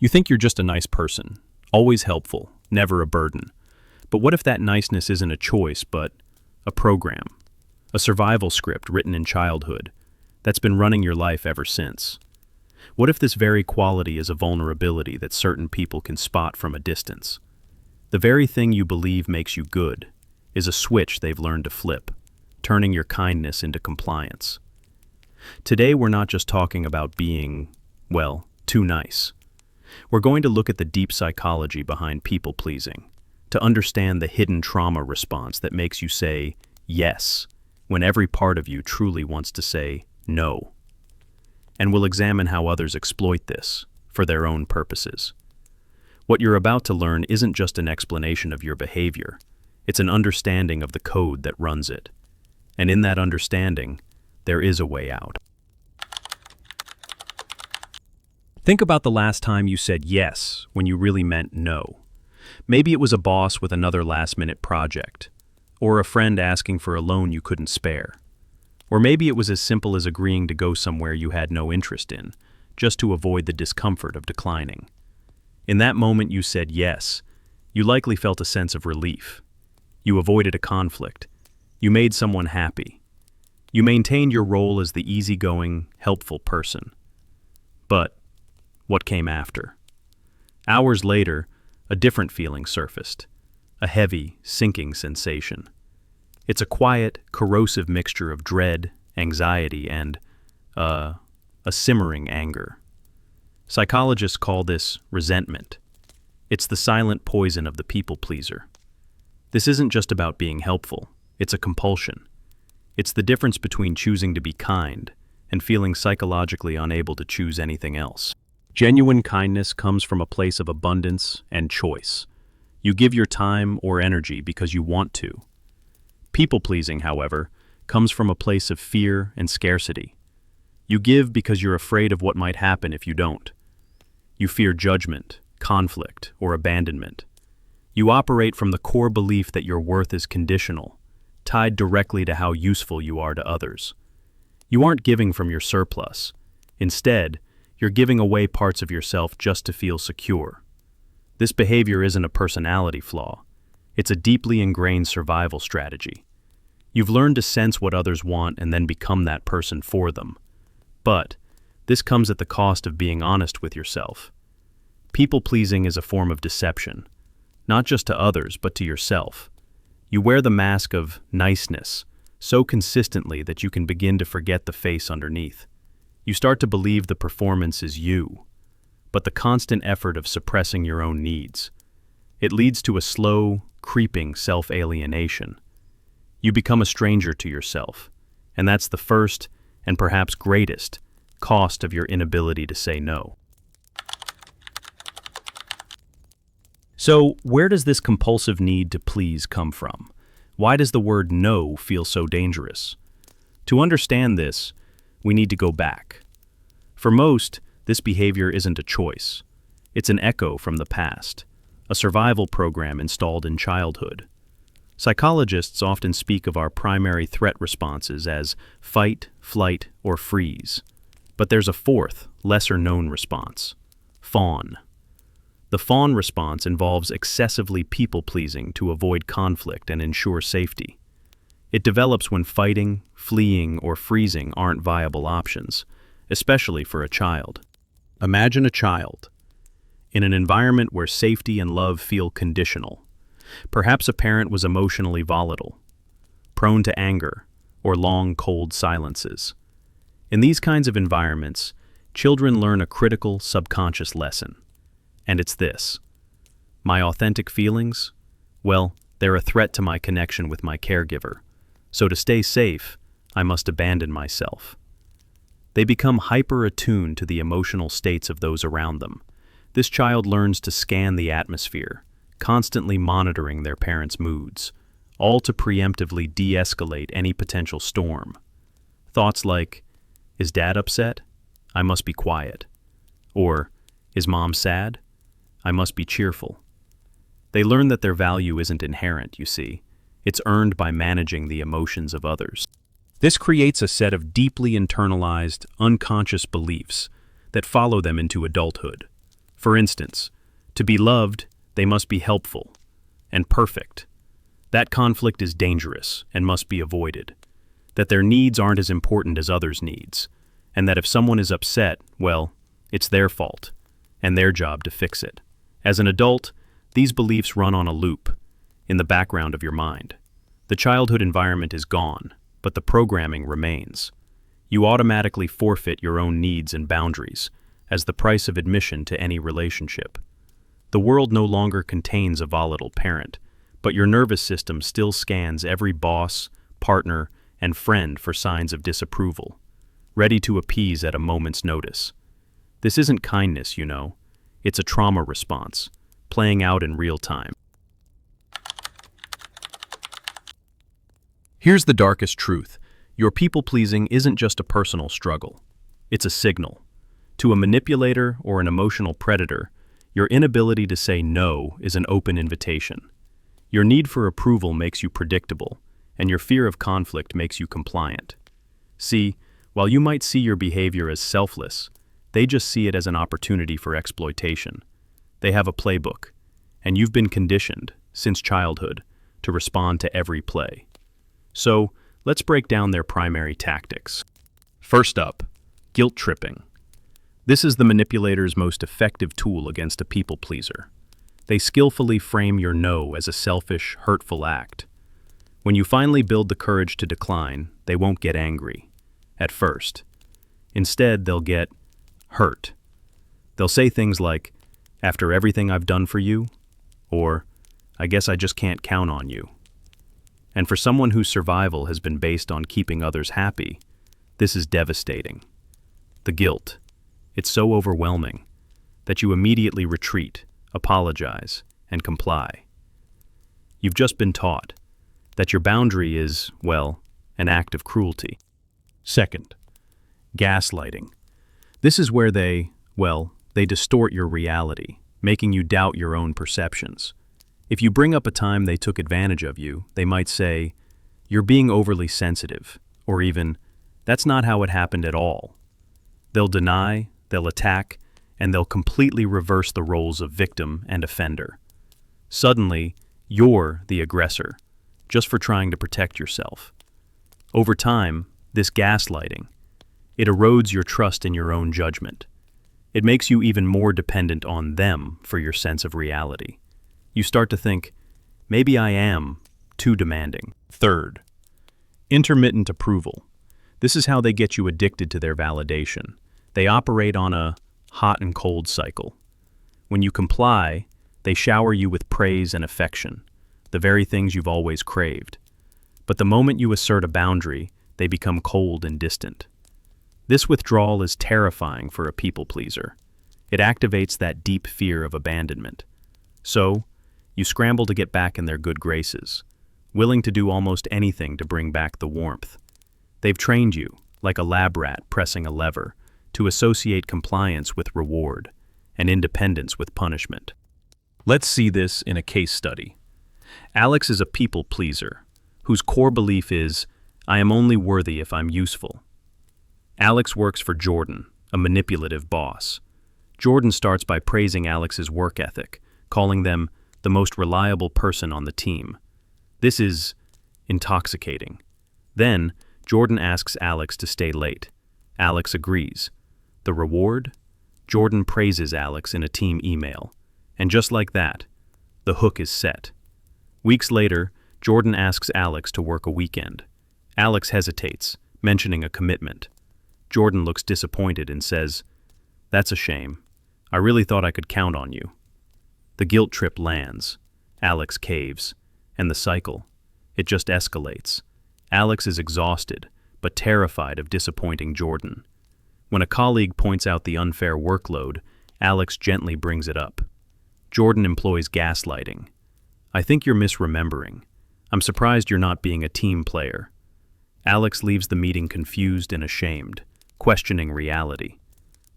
You think you're just a nice person, always helpful, never a burden. But what if that niceness isn't a choice, but a program? A survival script written in childhood that's been running your life ever since? What if this very quality is a vulnerability that certain people can spot from a distance? The very thing you believe makes you good is a switch they've learned to flip, turning your kindness into compliance. Today we're not just talking about being, well, too nice. We're going to look at the deep psychology behind people-pleasing, to understand the hidden trauma response that makes you say yes when every part of you truly wants to say no. And we'll examine how others exploit this for their own purposes. What you're about to learn isn't just an explanation of your behavior, it's an understanding of the code that runs it. And in that understanding, there is a way out. Think about the last time you said yes when you really meant no. Maybe it was a boss with another last-minute project, or a friend asking for a loan you couldn't spare. Or maybe it was as simple as agreeing to go somewhere you had no interest in, just to avoid the discomfort of declining. In that moment you said yes, you likely felt a sense of relief. You avoided a conflict. You made someone happy. You maintained your role as the easygoing, helpful person. But what came after? Hours later, a different feeling surfaced, a heavy, sinking sensation. It's a quiet, corrosive mixture of dread, anxiety, and a simmering anger. Psychologists call this resentment. It's the silent poison of the people-pleaser. This isn't just about being helpful, it's a compulsion. It's the difference between choosing to be kind and feeling psychologically unable to choose anything else. Genuine kindness comes from a place of abundance and choice. You give your time or energy because you want to. People-pleasing, however, comes from a place of fear and scarcity. You give because you're afraid of what might happen if you don't. You fear judgment, conflict, or abandonment. You operate from the core belief that your worth is conditional, tied directly to how useful you are to others. You aren't giving from your surplus. Instead, you're giving away parts of yourself just to feel secure. This behavior isn't a personality flaw. It's a deeply ingrained survival strategy. You've learned to sense what others want and then become that person for them. But this comes at the cost of being honest with yourself. People-pleasing is a form of deception, not just to others, but to yourself. You wear the mask of niceness so consistently that you can begin to forget the face underneath. You start to believe the performance is you, but the constant effort of suppressing your own needs. It leads to a slow, creeping self-alienation. You become a stranger to yourself, and that's the first, and perhaps greatest, cost of your inability to say no. So, where does this compulsive need to please come from? Why does the word no feel so dangerous? To understand this, we need to go back. For most, this behavior isn't a choice. It's an echo from the past, a survival program installed in childhood. Psychologists often speak of our primary threat responses as fight, flight, or freeze. But there's a fourth, lesser-known response: fawn. The fawn response involves excessively people-pleasing to avoid conflict and ensure safety. It develops when fighting, fleeing, or freezing aren't viable options, especially for a child. Imagine a child in an environment where safety and love feel conditional. Perhaps a parent was emotionally volatile, prone to anger, or long, cold silences. In these kinds of environments, children learn a critical subconscious lesson. And it's this: my authentic feelings? Well, they're a threat to my connection with my caregiver. So to stay safe, I must abandon myself. They become hyper-attuned to the emotional states of those around them. This child learns to scan the atmosphere, constantly monitoring their parents' moods, all to preemptively de-escalate any potential storm. Thoughts like, is Dad upset? I must be quiet. Or, is Mom sad? I must be cheerful. They learn that their value isn't inherent, you see. It's earned by managing the emotions of others. This creates a set of deeply internalized, unconscious beliefs that follow them into adulthood. For instance, to be loved, they must be helpful and perfect. That conflict is dangerous and must be avoided. That their needs aren't as important as others' needs, and that if someone is upset, well, it's their fault, and their job to fix it. As an adult, these beliefs run on a loop in the background of your mind. The childhood environment is gone, but the programming remains. You automatically forfeit your own needs and boundaries as the price of admission to any relationship. The world no longer contains a volatile parent, but your nervous system still scans every boss, partner, and friend for signs of disapproval, ready to appease at a moment's notice. This isn't kindness, you know. It's a trauma response, playing out in real time. Here's the darkest truth. Your people-pleasing isn't just a personal struggle. It's a signal. To a manipulator or an emotional predator, your inability to say no is an open invitation. Your need for approval makes you predictable, and your fear of conflict makes you compliant. See, while you might see your behavior as selfless, they just see it as an opportunity for exploitation. They have a playbook, and you've been conditioned, since childhood, to respond to every play. So, let's break down their primary tactics. First up, guilt tripping. This is the manipulator's most effective tool against a people pleaser. They skillfully frame your no as a selfish, hurtful act. When you finally build the courage to decline, they won't get angry at first. Instead, they'll get hurt. They'll say things like, "After everything I've done for you," or "I guess I just can't count on you." And for someone whose survival has been based on keeping others happy, this is devastating. The guilt. It's so overwhelming that you immediately retreat, apologize, and comply. You've just been taught that your boundary is, well, an act of cruelty. Second, gaslighting. This is where they distort your reality, making you doubt your own perceptions. If you bring up a time they took advantage of you, they might say, "You're being overly sensitive," or even, "That's not how it happened at all." They'll deny, they'll attack, and they'll completely reverse the roles of victim and offender. Suddenly, you're the aggressor, just for trying to protect yourself. Over time, this gaslighting, it erodes your trust in your own judgment. It makes you even more dependent on them for your sense of reality. You start to think, maybe I am too demanding. Third, intermittent approval. This is how they get you addicted to their validation. They operate on a hot and cold cycle. When you comply, they shower you with praise and affection, the very things you've always craved. But the moment you assert a boundary, they become cold and distant. This withdrawal is terrifying for a people pleaser. It activates that deep fear of abandonment. So, you scramble to get back in their good graces, willing to do almost anything to bring back the warmth. They've trained you, like a lab rat pressing a lever, to associate compliance with reward and independence with punishment. Let's see this in a case study. Alex is a people pleaser, whose core belief is, "I am only worthy if I'm useful." Alex works for Jordan, a manipulative boss. Jordan starts by praising Alex's work ethic, calling them the most reliable person on the team. This is intoxicating. Then, Jordan asks Alex to stay late. Alex agrees. The reward? Jordan praises Alex in a team email. And just like that, the hook is set. Weeks later, Jordan asks Alex to work a weekend. Alex hesitates, mentioning a commitment. Jordan looks disappointed and says, "That's a shame. I really thought I could count on you." The guilt trip lands. Alex caves. And the cycle, it just escalates. Alex is exhausted, but terrified of disappointing Jordan. When a colleague points out the unfair workload, Alex gently brings it up. Jordan employs gaslighting. "I think you're misremembering. I'm surprised you're not being a team player." Alex leaves the meeting confused and ashamed, questioning reality.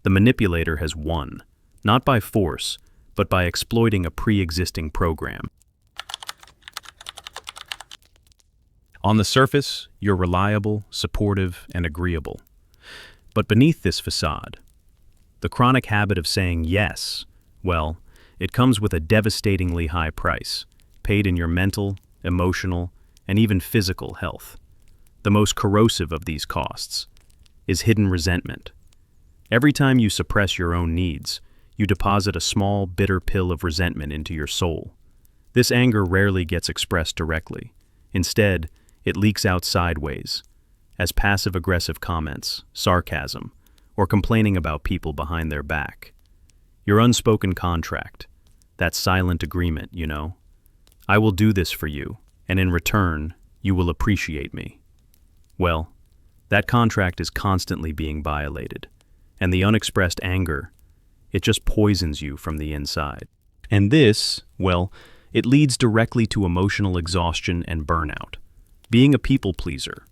The manipulator has won, not by force, but by exploiting a pre-existing program. On the surface, you're reliable, supportive, and agreeable. But beneath this facade, the chronic habit of saying yes well, it comes with a devastatingly high price, paid in your mental, emotional, and even physical health. The most corrosive of these costs is hidden resentment. Every time you suppress your own needs, you deposit a small, bitter pill of resentment into your soul. This anger rarely gets expressed directly. Instead, it leaks out sideways, as passive-aggressive comments, sarcasm, or complaining about people behind their back. Your unspoken contract, that silent agreement, you know. I will do this for you, and in return, you will appreciate me. Well, that contract is constantly being violated, and the unexpressed anger, it just poisons you from the inside. And this, well, it leads directly to emotional exhaustion and burnout. Being a people pleaser,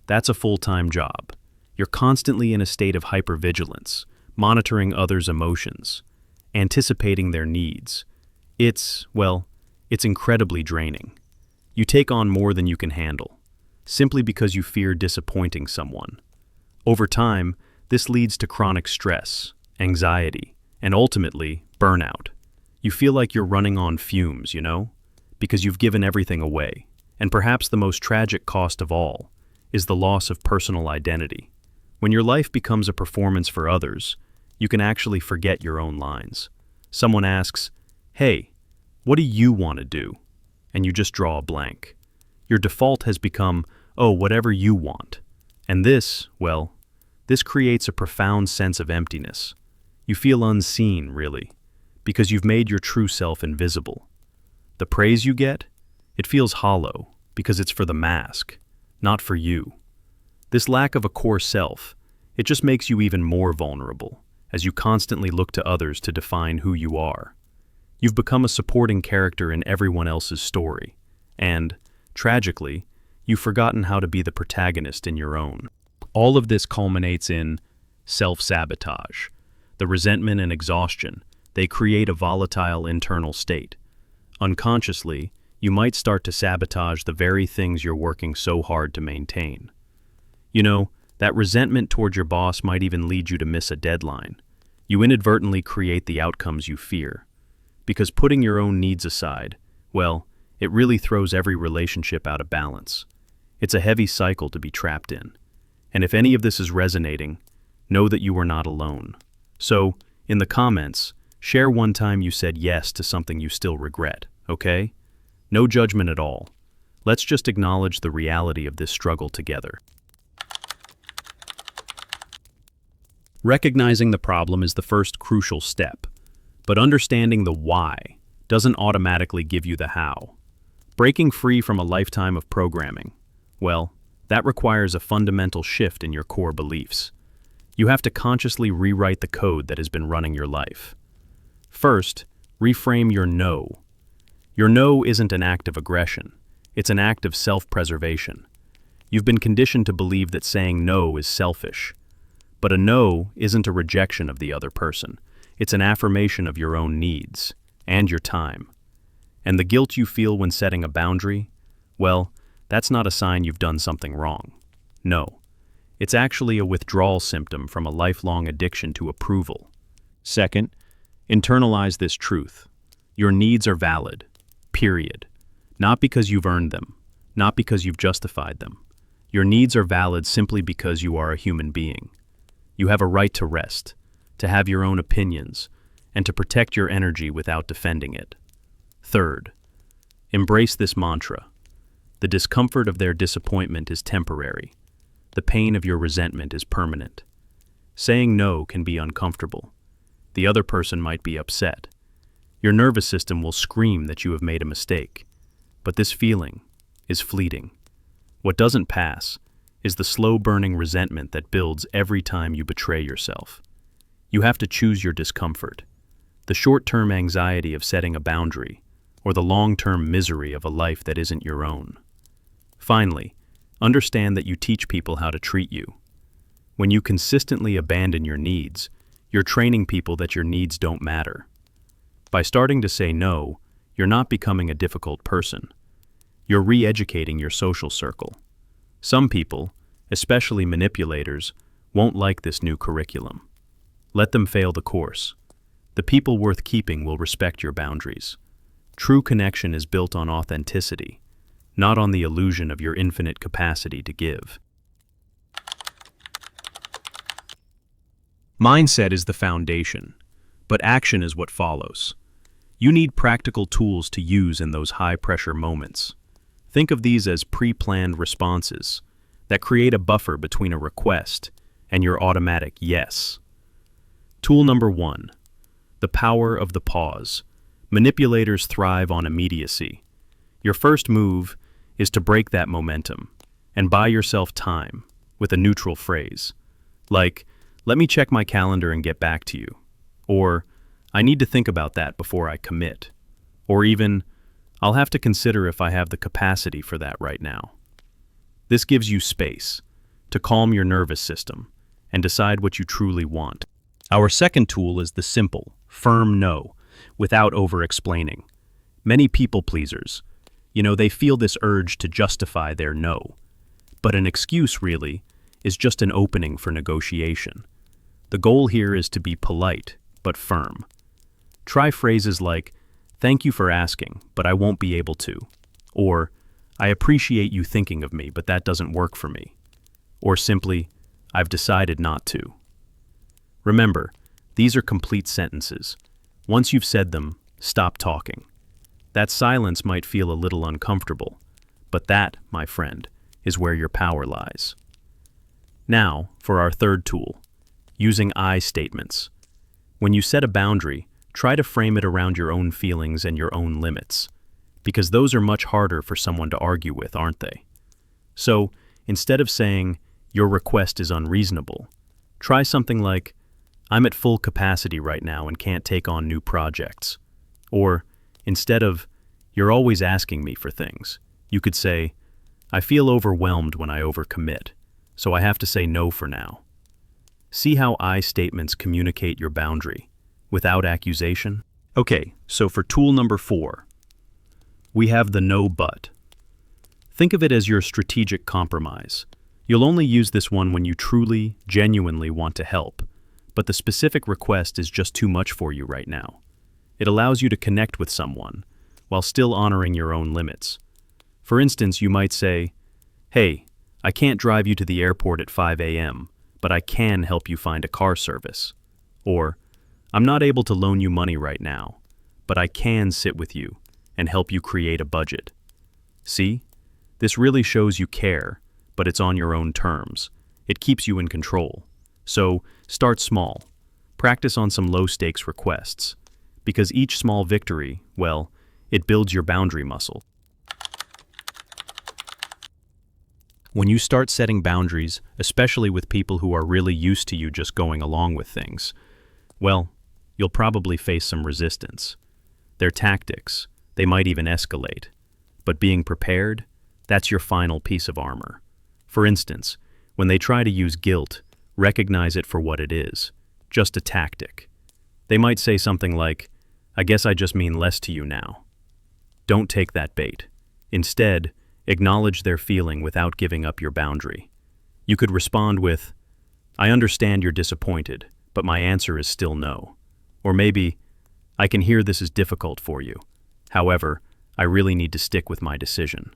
that's a full-time job. You're constantly in a state of hypervigilance, monitoring others' emotions, anticipating their needs. It's incredibly draining. You take on more than you can handle, simply because you fear disappointing someone. Over time, this leads to chronic stress, anxiety, and ultimately, burnout. You feel like you're running on fumes, you know, because you've given everything away. And perhaps the most tragic cost of all is the loss of personal identity. When your life becomes a performance for others, you can actually forget your own lines. Someone asks, "Hey, what do you want to do?" And you just draw a blank. Your default has become, "Oh, whatever you want." And this creates a profound sense of emptiness. You feel unseen, really, because you've made your true self invisible. The praise you get, it feels hollow because it's for the mask, not for you. This lack of a core self, it just makes you even more vulnerable as you constantly look to others to define who you are. You've become a supporting character in everyone else's story, and, tragically, you've forgotten how to be the protagonist in your own. All of this culminates in self-sabotage. The resentment and exhaustion, they create a volatile internal state. Unconsciously, you might start to sabotage the very things you're working so hard to maintain. You know, that resentment toward your boss might even lead you to miss a deadline. You inadvertently create the outcomes you fear. Because putting your own needs aside, well, it really throws every relationship out of balance. It's a heavy cycle to be trapped in. And if any of this is resonating, know that you are not alone. So, in the comments, share one time you said yes to something you still regret, okay? No judgment at all. Let's just acknowledge the reality of this struggle together. Recognizing the problem is the first crucial step, but understanding the why doesn't automatically give you the how. Breaking free from a lifetime of programming, well, that requires a fundamental shift in your core beliefs. You have to consciously rewrite the code that has been running your life. First, reframe your no. Your no isn't an act of aggression. It's an act of self-preservation. You've been conditioned to believe that saying no is selfish. But a no isn't a rejection of the other person. It's an affirmation of your own needs and your time. And the guilt you feel when setting a boundary, well, that's not a sign you've done something wrong. No. It's actually a withdrawal symptom from a lifelong addiction to approval. Second, internalize this truth. Your needs are valid, period. Not because you've earned them, not because you've justified them. Your needs are valid simply because you are a human being. You have a right to rest, to have your own opinions, and to protect your energy without defending it. Third, embrace this mantra. The discomfort of their disappointment is temporary. The pain of your resentment is permanent. Saying no can be uncomfortable. The other person might be upset. Your nervous system will scream that you have made a mistake. But this feeling is fleeting. What doesn't pass is the slow-burning resentment that builds every time you betray yourself. You have to choose your discomfort. The short-term anxiety of setting a boundary, or the long-term misery of a life that isn't your own. Finally, understand that you teach people how to treat you. When you consistently abandon your needs, you're training people that your needs don't matter. By starting to say no, you're not becoming a difficult person. You're re-educating your social circle. Some people, especially manipulators, won't like this new curriculum. Let them fail the course. The people worth keeping will respect your boundaries. True connection is built on authenticity, not on the illusion of your infinite capacity to give. Mindset is the foundation, but action is what follows. You need practical tools to use in those high-pressure moments. Think of these as pre-planned responses that create a buffer between a request and your automatic yes. Tool number 1, the power of the pause. Manipulators thrive on immediacy. Your first move is to break that momentum and buy yourself time with a neutral phrase, like, "Let me check my calendar and get back to you," or "I need to think about that before I commit," or even, "I'll have to consider if I have the capacity for that right now." This gives you space to calm your nervous system and decide what you truly want. Our second tool is the simple, firm no, without over-explaining. Many people pleasers, they feel this urge to justify their no. But an excuse, really, is just an opening for negotiation. The goal here is to be polite, but firm. Try phrases like, "Thank you for asking, but I won't be able to," or "I appreciate you thinking of me, but that doesn't work for me," or simply, "I've decided not to." Remember, these are complete sentences. Once you've said them, stop talking. That silence might feel a little uncomfortable, but that, my friend, is where your power lies. Now, for our third tool, using I statements. When you set a boundary, try to frame it around your own feelings and your own limits, because those are much harder for someone to argue with, aren't they? So, instead of saying, "Your request is unreasonable," try something like, "I'm at full capacity right now and can't take on new projects." Or, instead of, "You're always asking me for things," you could say, "I feel overwhelmed when I overcommit, so I have to say no for now." See how I statements communicate your boundary, without accusation? Okay, so for tool number 4, we have the no but. Think of it as your strategic compromise. You'll only use this one when you truly, genuinely want to help, but the specific request is just too much for you right now. It allows you to connect with someone, while still honoring your own limits. For instance, you might say, "Hey, I can't drive you to the airport at 5 a.m., but I can help you find a car service." Or, "I'm not able to loan you money right now, but I can sit with you and help you create a budget." See? This really shows you care, but it's on your own terms. It keeps you in control. So, start small. Practice on some low-stakes requests, because each small victory, well, it builds your boundary muscle. When you start setting boundaries, especially with people who are really used to you just going along with things, well, you'll probably face some resistance. Their tactics, they might even escalate. But being prepared, that's your final piece of armor. For instance, when they try to use guilt, recognize it for what it is, just a tactic. They might say something like, "I guess I just mean less to you now." Don't take that bait. Instead, acknowledge their feeling without giving up your boundary. You could respond with, "I understand you're disappointed, but my answer is still no." Or maybe, "I can hear this is difficult for you. However, I really need to stick with my decision."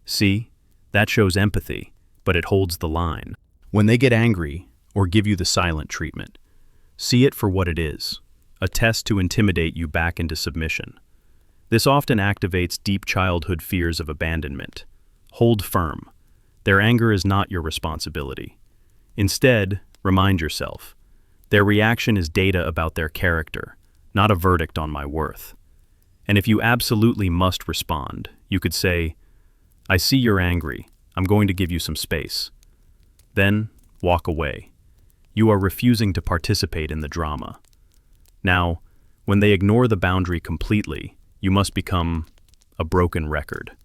See? That shows empathy, but it holds the line. When they get angry or give you the silent treatment, see it for what it is, a test to intimidate you back into submission. This often activates deep childhood fears of abandonment. Hold firm. Their anger is not your responsibility. Instead, remind yourself, their reaction is data about their character, not a verdict on my worth. And if you absolutely must respond, you could say, "I see you're angry. I'm going to give you some space." Then, walk away. You are refusing to participate in the drama. Now, when they ignore the boundary completely, you must become a broken record.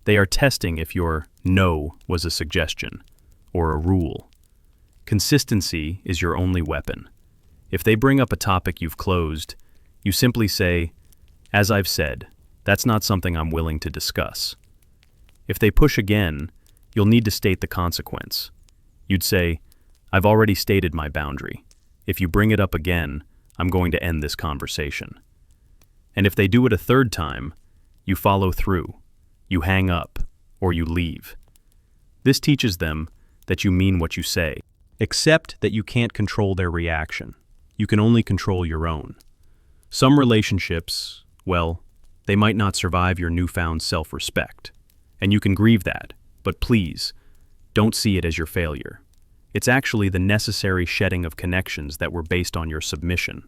They are testing if your no was a suggestion or a rule. Consistency is your only weapon. If they bring up a topic you've closed, you simply say, "As I've said, that's not something I'm willing to discuss." If they push again, you'll need to state the consequence. You'd say, "I've already stated my boundary. If you bring it up again, I'm going to end this conversation. And if they do it a third time, you follow through, you hang up, or you leave. This teaches them that you mean what you say, except that you can't control their reaction. You can only control your own. Some relationships, well, they might not survive your newfound self-respect. And you can grieve that, but please, don't see it as your failure. It's actually the necessary shedding of connections that were based on your submission,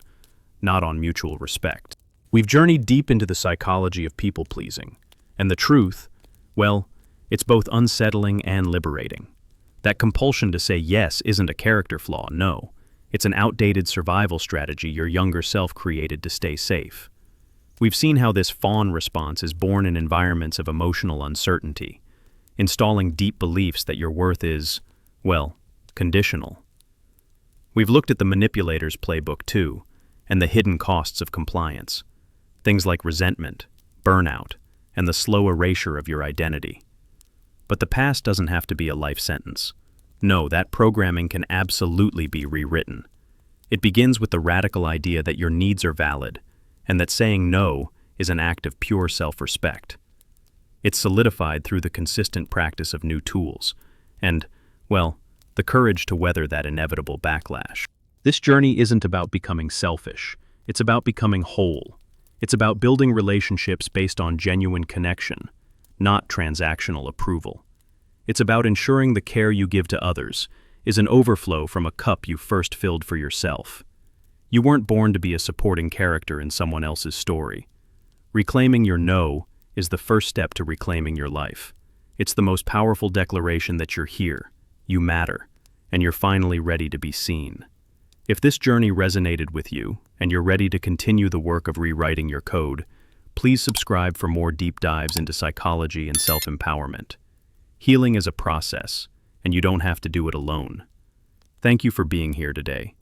not on mutual respect. We've journeyed deep into the psychology of people-pleasing, and the truth, well, it's both unsettling and liberating. That compulsion to say yes isn't a character flaw, no. It's an outdated survival strategy your younger self created to stay safe. We've seen how this fawn response is born in environments of emotional uncertainty, installing deep beliefs that your worth is, well, conditional. We've looked at the manipulators' playbook too, and the hidden costs of compliance. Things like resentment, burnout, and the slow erasure of your identity. But the past doesn't have to be a life sentence. No, that programming can absolutely be rewritten. It begins with the radical idea that your needs are valid, and that saying no is an act of pure self-respect. It's solidified through the consistent practice of new tools, and, well, the courage to weather that inevitable backlash. This journey isn't about becoming selfish. It's about becoming whole. It's about building relationships based on genuine connection, not transactional approval. It's about ensuring the care you give to others is an overflow from a cup you first filled for yourself. You weren't born to be a supporting character in someone else's story. Reclaiming your no is the first step to reclaiming your life. It's the most powerful declaration that you're here, you matter, and you're finally ready to be seen. If this journey resonated with you, and you're ready to continue the work of rewriting your code, please subscribe for more deep dives into psychology and self-empowerment. Healing is a process, and you don't have to do it alone. Thank you for being here today.